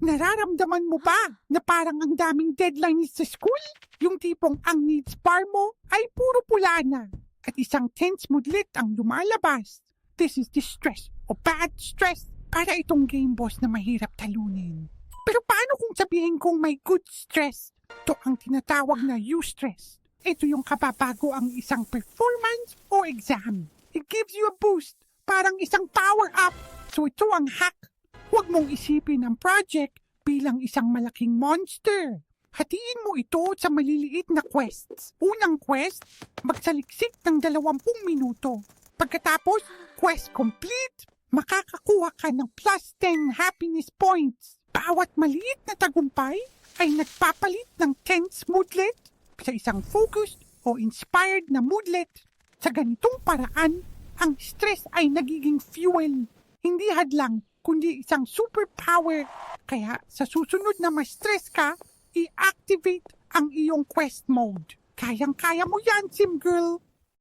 Nararamdaman mo ba na parang ang daming deadlines sa school? Yung tipong ang needs bar mo ay puro pula na at isang tense moodlet ang lumalabas. This is distress o bad stress para itong game boss na mahirap talunin. Pero paano kung sabihin kong may good stress? Ito ang tinatawag na eustress. Ito yung kababago ang isang performance o exam. It gives you a boost, parang isang power up. So ito ang hack. Huwag mong isipin ang project bilang isang malaking monster. Hatiin mo ito sa maliliit na quests. Unang quest, magsaliksik ng 20 minuto. Pagkatapos, quest complete, makakakuha ka ng plus 10 happiness points. Bawat maliit na tagumpay ay nagpapalit ng tense moodlet sa isang focused o inspired na moodlet. Sa ganitong paraan, ang stress ay nagiging fuel, hindi hadlang, kundi isang superpower. Kaya sa susunod na ma-stress ka, i-activate ang iyong quest mode. Kayang-kaya mo yan, Sim Girl!